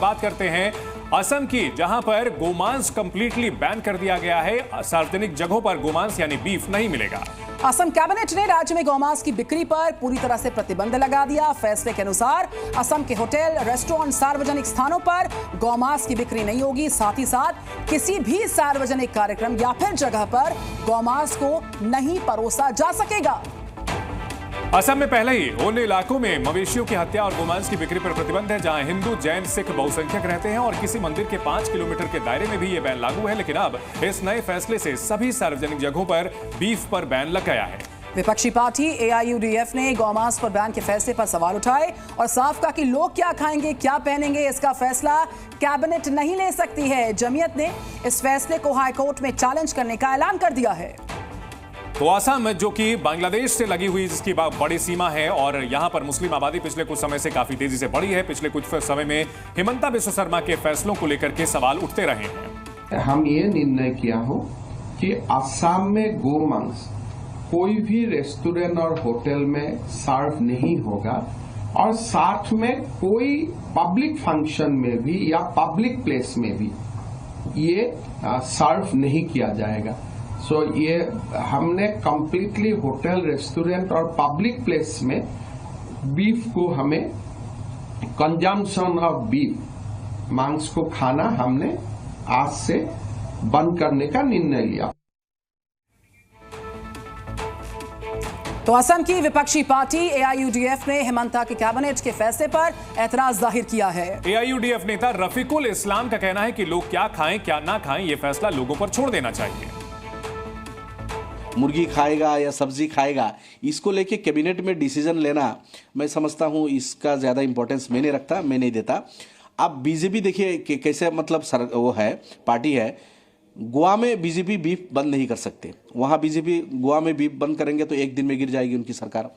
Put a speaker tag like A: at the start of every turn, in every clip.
A: बात करते हैं असम की, जहां पर गोमांस कंप्लीटली बैन कर दिया गया है। सार्वजनिक जगहों पर गोमांस यानी बीफ नहीं मिलेगा।
B: असम कैबिनेट ने राज्य में गौमांस की बिक्री पर पूरी तरह से प्रतिबंध लगा दिया। फैसले के अनुसार असम के होटल, रेस्टोरेंट, सार्वजनिक स्थानों पर गौमांस की बिक्री नहीं होगी। साथ ही साथ किसी भी सार्वजनिक कार्यक्रम या फिर जगह पर गौमांस को नहीं परोसा जा सकेगा।
A: असम में पहले ही उन इलाकों में मवेशियों की हत्या और गोमांस की बिक्री पर प्रतिबंध है जहां हिंदू, जैन, सिख बहुसंख्यक रहते हैं और किसी मंदिर के 5 किलोमीटर के दायरे में भी ये बैन लागू है। लेकिन अब इस नए फैसले से सभी सार्वजनिक जगहों पर बीफ पर बैन लग गया है।
B: विपक्षी पार्टी AIUDF ने गौमांस पर बैन के फैसले पर सवाल उठाए और साफ कहा कि लोग क्या खाएंगे, क्या पहनेंगे, इसका फैसला कैबिनेट नहीं ले सकती है। जमीयत ने इस फैसले को हाईकोर्ट में चैलेंज करने का ऐलान कर दिया है।
A: तो असम, जो कि बांग्लादेश से लगी हुई जिसकी बड़ी सीमा है और यहां पर मुस्लिम आबादी पिछले कुछ समय से काफी तेजी से बढ़ी है। पिछले कुछ समय में हिमंता बिस्वा शर्मा के फैसलों को लेकर के सवाल उठते रहे हैं।
C: हम ये निर्णय किया हो कि असम में गोमांस कोई भी रेस्टोरेंट और होटल में सर्व नहीं होगा और साथ में कोई पब्लिक फंक्शन में भी या पब्लिक प्लेस में भी ये सर्व नहीं किया जाएगा। ये हमने कंप्लीटली होटल, रेस्टोरेंट और पब्लिक प्लेस में बीफ को हमें कंजम्पशन ऑफ बीफ, मांस को खाना हमने आज से बंद करने का निर्णय लिया।
B: तो असम की विपक्षी पार्टी AIUDF ने हिमंता के कैबिनेट के फैसले पर एतराज जाहिर किया है।
A: AIUDF नेता रफीकुल इस्लाम का कहना है कि लोग क्या खाएं क्या ना खाएं, ये फैसला लोगों पर छोड़ देना चाहिए।
D: मुर्गी खाएगा या सब्जी खाएगा, इसको लेके कैबिनेट में डिसीजन लेना मैं समझता हूँ इसका ज़्यादा इंपॉर्टेंस मैं नहीं रखता, मैं नहीं देता। अब बीजेपी देखिए कि कैसे मतलब वो है, पार्टी है। गोवा में बीजेपी बीफ बंद नहीं कर सकते। वहाँ बीजेपी गोवा में बीफ बंद करेंगे तो एक दिन में गिर जाएगी उनकी सरकार।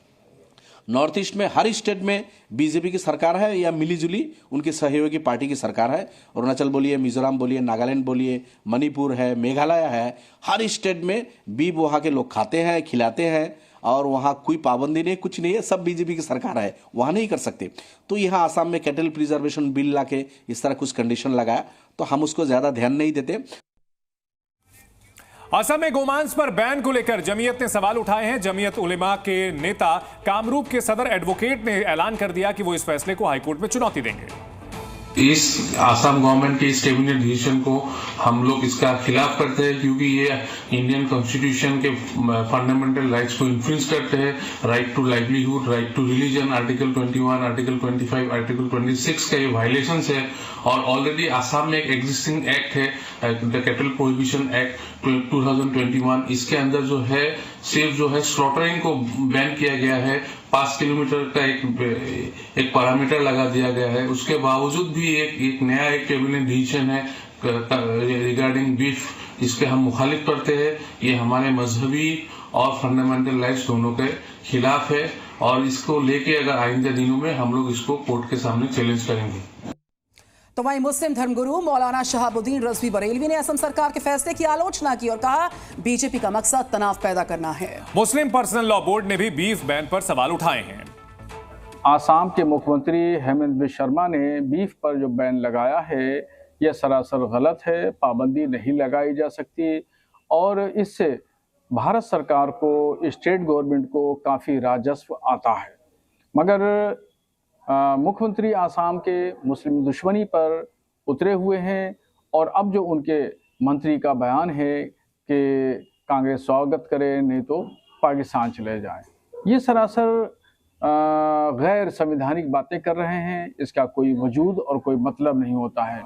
D: नॉर्थ ईस्ट में हर स्टेट में बीजेपी की सरकार है या मिलीजुली उनकी सहयोगी पार्टी की सरकार है। अरुणाचल बोलिए, मिजोरम बोलिए, नागालैंड बोलिए, मणिपुर है, मेघालय है, हर स्टेट में बीफ वहाँ के लोग खाते हैं, खिलाते हैं और वहाँ कोई पाबंदी नहीं, कुछ नहीं है, सब बीजेपी की सरकार है, वहाँ नहीं कर सकते। तो यहाँ आसाम में कैटल प्रिजर्वेशन बिल ला के इस तरह कुछ कंडीशन लगाया तो हम उसको ज़्यादा ध्यान नहीं देते।
A: असम में गोमांस पर बैन को लेकर जमीयत ने सवाल उठाए हैं। जमीयत उलेमा के नेता कामरूप के सदर एडवोकेट ने ऐलान कर दिया कि वो इस फैसले को हाईकोर्ट में चुनौती देंगे।
E: इस आसाम गवर्नमेंट के इस कैबिनेट डिसीजन को हम लोग इसका खिलाफ करते हैं क्योंकि ये इंडियन कॉन्स्टिट्यूशन के फंडामेंटल राइट्स को इन्फ्रिंज करते हैं। Right to livelihood, right to religion, article 21, article 25, article 26 का ये वायलेशन है। और ऑलरेडी आसाम में एक एग्जिस्टिंग एक्ट है, द कैटल प्रोहिबिशन एक्ट 2021। इसके अंदर जो है सिर्फ जो है स्लॉटरिंग को बैन किया गया है। 5 किलोमीटर का एक पैरामीटर लगा दिया गया है। उसके बावजूद भी एक नया कैबिनेट डिसीजन है रिगार्डिंग बीफ, इसके हम मुखालिफ करते हैं। ये हमारे मजहबी और फंडामेंटल राइट्स दोनों के खिलाफ है और इसको लेके अगर आइंदा दिनों में हम लोग इसको कोर्ट के सामने चैलेंज करेंगे।
B: तो वहीं मुस्लिम धर्मगुरु मौलाना शहाबुद्दीन रज़वी बरेलवी ने असम सरकार के फैसले की आलोचना की और कहा बीजेपी का मकसद तनाव पैदा करना है। मुस्लिम
A: पर्सनल लॉ बोर्ड ने भी बीफ बैन पर सवाल उठाए हैं।
F: आसाम के मुख्यमंत्री हेमंत बिस्वा शर्मा ने बीफ पर जो बैन लगाया है यह सरासर गलत है। पाबंदी नहीं लगाई जा सकती और इससे भारत सरकार को, स्टेट गवर्नमेंट को काफ़ी राजस्व आता है। मगर मुख्यमंत्री आसाम के मुस्लिम दुश्मनी पर उतरे हुए हैं और अब जो उनके मंत्री का बयान है कि कांग्रेस स्वागत करे नहीं तो पाकिस्तान चले जाए, ये सरासर गैर संवैधानिक बातें कर रहे हैं। इसका कोई वजूद और कोई मतलब नहीं होता है।